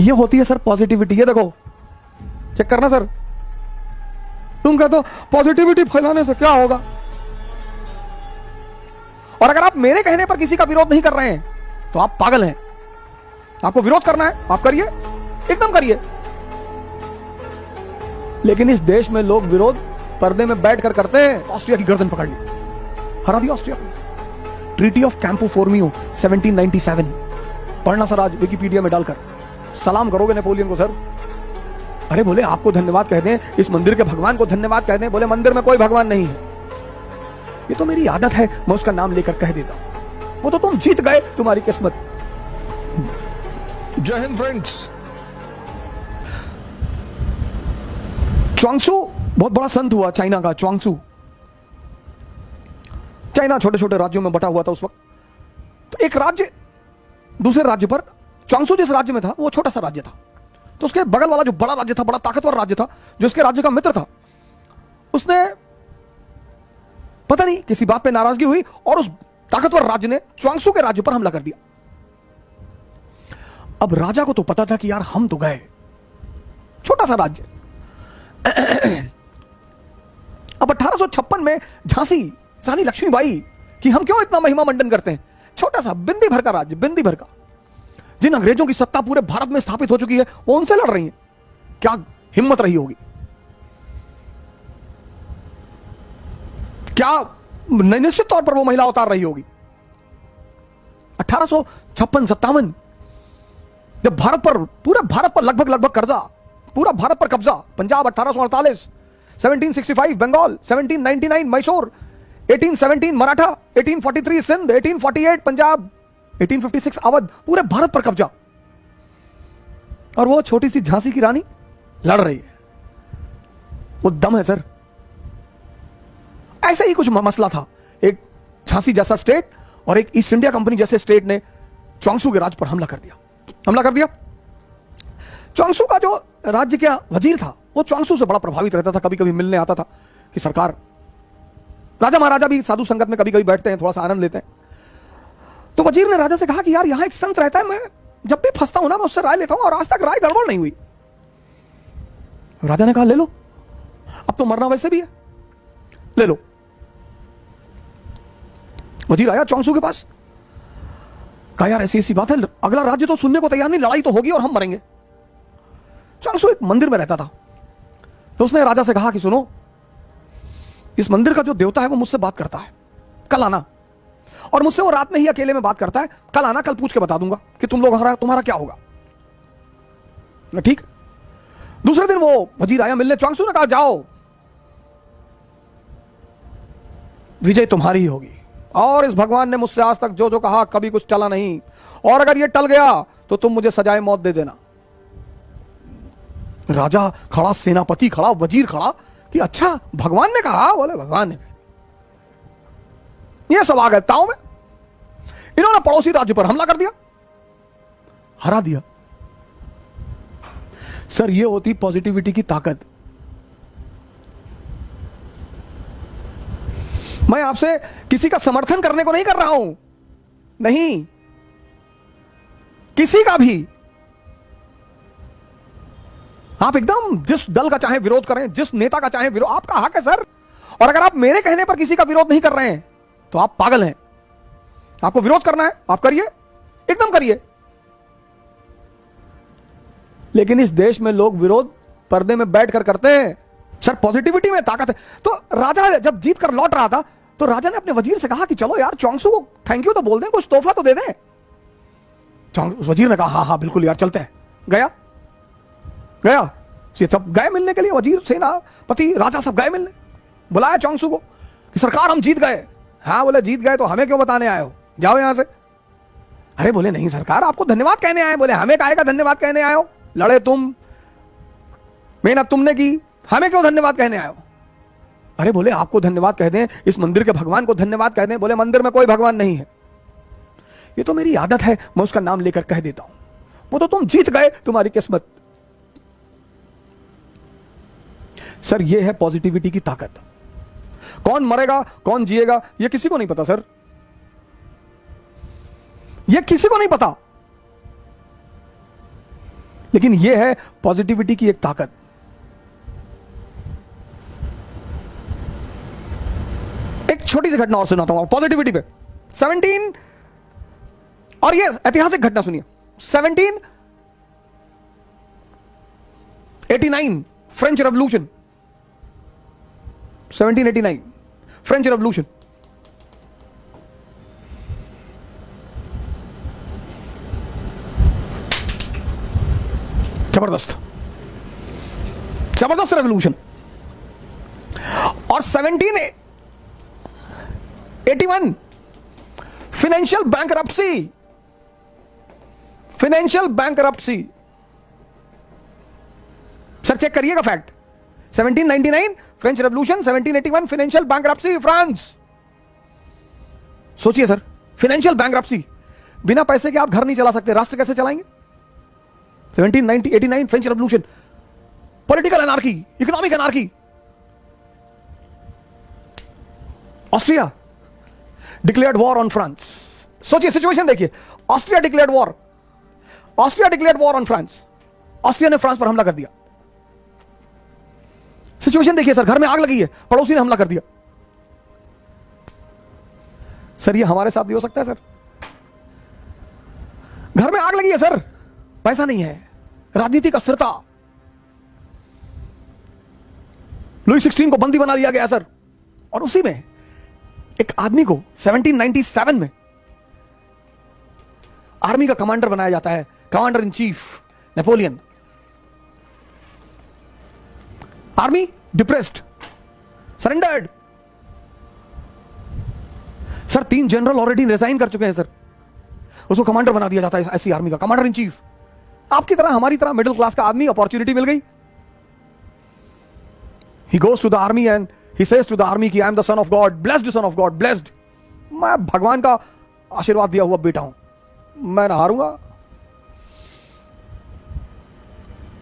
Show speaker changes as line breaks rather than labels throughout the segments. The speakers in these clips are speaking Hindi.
ये होती है सर पॉजिटिविटी। ये देखो, चेक करना सर। तुम कहते हो पॉजिटिविटी फैलाने से क्या होगा, और अगर आप मेरे कहने पर किसी का विरोध नहीं कर रहे हैं तो आप पागल हैं। आपको विरोध करना है, आप करिए, एकदम करिए। लेकिन इस देश में लोग विरोध पर्दे में बैठकर करते हैं। ऑस्ट्रिया की गर्दन पकड़ ली, हरा दिया ऑस्ट्रिया को। ट्रीटी ऑफ कैंपो फोर्मियो 1797 पढ़ना सर आज विकिपीडिया में डालकर। सलाम करोगे नेपोलियन को सर। अरे बोले आपको धन्यवाद कह दें, इस मंदिर के भगवान को धन्यवाद कह दें। बोले मंदिर में कोई भगवान नहीं है। ये तो मेरी आदत है, मैं उसका नाम लेकर कह देता हूं। वो तो तुम जीत गए, तुम्हारी किस्मत।
जय हिंद फ्रेंड्स।
च्वांगसू बहुत बड़ा संत हुआ चाइना का। च्वांगसू, चाइना छोटे छोटे राज्यों में बटा हुआ था उस वक्त। तो एक राज्य दूसरे राज्य पर, च्वांगसू जिस राज्य में था वो छोटा सा राज्य था, तो उसके बगल वाला जो बड़ा राज्य था, बड़ा ताकतवर राज्य था, जो उसके राज्य का मित्र था, उसने पता नहीं किसी बात पे नाराजगी हुई और उस ताकतवर राज्य ने च्वांगसू के राज्य पर हमला कर दिया। अब राजा को तो पता था कि यार हम तो गए, छोटा सा राज्य। अब 1856 में झांसी रानी लक्ष्मीबाई कि हम क्यों इतना महिमा मंडन करते हैं, छोटा सा बिंदी भर का राज्य, बिंदी भर का, जिन अंग्रेजों की सत्ता पूरे भारत में स्थापित हो चुकी है, वो उनसे लड़ रही है। क्या हिम्मत रही होगी, क्या निश्चित तौर पर वो महिला उतार रही होगी। 1856-57 जब भारत पर, पूरे भारत पर लगभग कब्जा, पूरा भारत पर कब्जा। पंजाब 1848, 1765 बंगाल, 1799 मैसूर, 1817 मराठा, 1843 सिंध, 1848 पंजाब, 1856 अवध, पूरे भारत पर कब्जा। और वो छोटी सी झांसी की रानी लड़ रही है। वो दम है सर। ऐसा ही कुछ मसला था। एक झांसी जैसा स्टेट और एक ईस्ट इंडिया कंपनी जैसे स्टेट ने च्वांगसू के राज्य पर हमला कर दिया। च्वांगसू का जो राज्य का वजीर था वो च्वांगसू से बड़ा प्रभावित रहता था। कभी कभी मिलने आता था कि सरकार, राजा महाराजा भी साधु संगत में कभी कभी बैठते हैं, थोड़ा सा आनंद लेते हैं। तो वजीर ने राजा से कहा कि यार यहां एक संत रहता है, मैं जब भी फंसता हूं ना मैं उससे राय लेता हूं और आज तक राय गड़बड़ नहीं हुई। राजा ने कहा ले लो, अब तो मरना वैसे भी है, ले लो। वजीर आया च्वांगसू के पास, कहा यार ऐसी ऐसी बात है, अगला राज्य तो सुनने को तैयार नहीं, लड़ाई तो होगी और हम मरेंगे। च्वांगसू एक मंदिर में रहता था, तो उसने राजा से कहा कि सुनो, इस मंदिर का जो देवता है वो मुझसे बात करता है, कल आना, और मुझसे वो रात में ही अकेले में बात करता है, कल आना, कल पूछ के बता दूंगा कि तुम्हारा क्या होगा। ठीक। दूसरे दिन वो वजीर आया मिलने, च्वांगसू ने कहा जाओ, विजय तुम्हारी ही होगी, और इस भगवान ने मुझसे आज तक जो जो कहा कभी कुछ टला नहीं, और अगर ये टल गया तो तुम मुझे सजाए मौत दे देना। राजा खड़ा, सेनापति खड़ा, वजीर खड़ा कि अच्छा भगवान ने कहा, बोले भगवान ने कहा। ये सब आ गए ताव में, इन्होंने पड़ोसी राज्य पर हमला कर दिया, हरा दिया। सर ये होती पॉजिटिविटी की ताकत। मैं आपसे किसी का समर्थन करने को नहीं कर रहा हूं, नहीं, किसी का भी। आप एकदम जिस दल का चाहे विरोध करें, जिस नेता का चाहे विरोध, आपका हक है सर। और अगर आप मेरे कहने पर किसी का विरोध नहीं कर रहे हैं तो आप पागल हैं। आपको विरोध करना है, आप करिए, एकदम करिए। लेकिन इस देश में लोग विरोध पर्दे में बैठकर करते हैं। सर पॉजिटिविटी में ताकत है। तो राजा जब जीत कर लौट रहा था तो राजा ने अपने वजीर से कहा कि चलो यार च्वांगसू को थैंक यू तो बोल दें, कुछ तोहफा तो दे दें। वजीर ने कहा हाँ हाँ बिल्कुल यार चलते हैं। गया ये सब गए मिलने के लिए, वजीर, सेनापति, राजा सब गए मिलने। बुलाया च्वांगसू को कि सरकार हम जीत गए। हाँ बोले जीत गए तो हमें क्यों बताने आए हो, जाओ यहां से। अरे बोले नहीं सरकार, आपको धन्यवाद कहने आए। बोले हमें काहे का धन्यवाद कहने आए हो, लड़े तुम, मेहनत तुमने की, हमें क्यों धन्यवाद कहने आए हो। अरे बोले आपको धन्यवाद कह दें, इस मंदिर के भगवान को धन्यवाद कह दें। बोले मंदिर में कोई भगवान नहीं है। ये तो मेरी आदत है, मैं उसका नाम लेकर कह देता हूं। वो तो तुम जीत गए, तुम्हारी किस्मत। सर ये है पॉजिटिविटी की ताकत। कौन मरेगा कौन जिएगा ये किसी को नहीं पता सर, ये किसी को नहीं पता। लेकिन यह है पॉजिटिविटी की एक ताकत। एक छोटी सी घटना और सुनाता हूं पॉजिटिविटी पे। 17 और ये ऐतिहासिक घटना सुनिए। 1789 फ्रेंच रेवोल्यूशन। 1789 French revolution. जबरदस्त जबरदस्त रेवोल्यूशन। और 1781 financial bankruptcy. Financial bankruptcy. Sir check करिएगा fact. 1799 French revolution, 1781 financial bankruptcy France. सोचिए सर, फाइनेंशियल बैंकरप्सी। बिना पैसे के आप घर नहीं चला सकते, राष्ट्र कैसे चलाएंगे? 1789 French revolution, political anarchy, economic anarchy. Austria declared war on France. सोचिए सिचुएशन देखिए। Austria declared war on France. Austria ने फ्रांस पर हमला कर दिया। सिचुएशन देखिए सर, घर में आग लगी है, पड़ोसी ने हमला कर दिया। सर ये हमारे साथ भी हो सकता है सर। घर में आग लगी है सर, पैसा नहीं है, राजनीतिक अस्थिरता, लुई 16 को बंदी बना दिया गया सर। और उसी में एक आदमी को 1797 में आर्मी का कमांडर बनाया जाता है, commander in chief Napoleon. Army depressed, surrendered. Sir 3 general already resign कर चुके हैं सर, उसको कमांडर बना दिया जाता है ऐसी आर्मी का, कमांडर इन चीफ। आपकी तरह हमारी तरह मिडिल क्लास का आदमी, अपॉर्चुनिटी मिल गई। He goes to the army and he says to the army कि I am the son of God, blessed son of God, blessed। मैं भगवान का आशीर्वाद दिया हुआ बेटा हूं, मैं ना हारूंगा।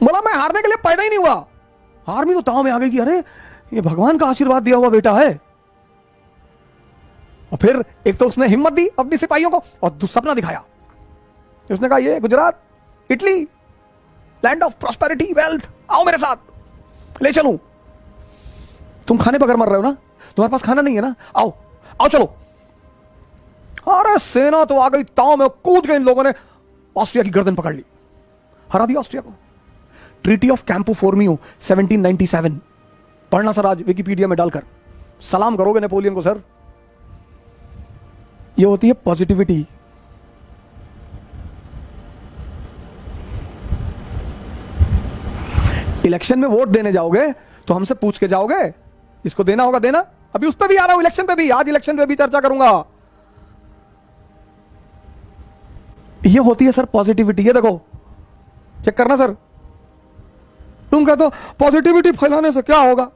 बोला मैं हारने के लिए पैदा ही नहीं हुआ। आर्मी तो ताव में आ गई कि अरे ये भगवान का आशीर्वाद दिया हुआ बेटा है। और फिर एक तो उसने हिम्मत दी अपने सिपाहियों को, और सपना दिखाया। उसने कहा ये Gujarat, Italy, land of prosperity, wealth, आओ मेरे साथ, ले चलूं। तुम खाने बगैर मर रहे हो ना, तुम्हारे पास खाना नहीं है ना, आओ आओ चलो। अरे सेना तो आ गई, ताव में कूद गए इन लोगों ने, ऑस्ट्रिया की गर्दन पकड़ ली, हरा दिया ऑस्ट्रिया को। ट्रीटी ऑफ कैंपो फोर्मियो 1797 पढ़ना सर आज विकिपीडिया में डालकर, सलाम करोगे नेपोलियन को सर। ये होती है पॉजिटिविटी। इलेक्शन में वोट देने जाओगे तो हमसे पूछ के जाओगे, इसको देना होगा देना। अभी उस पर भी आ रहा हूं, इलेक्शन पे भी, आज इलेक्शन पे भी चर्चा करूंगा। ये होती है सर पॉजिटिविटी। ये देखो चेक करना सर। तुम कहते हो पॉजिटिविटी फैलाने से क्या होगा,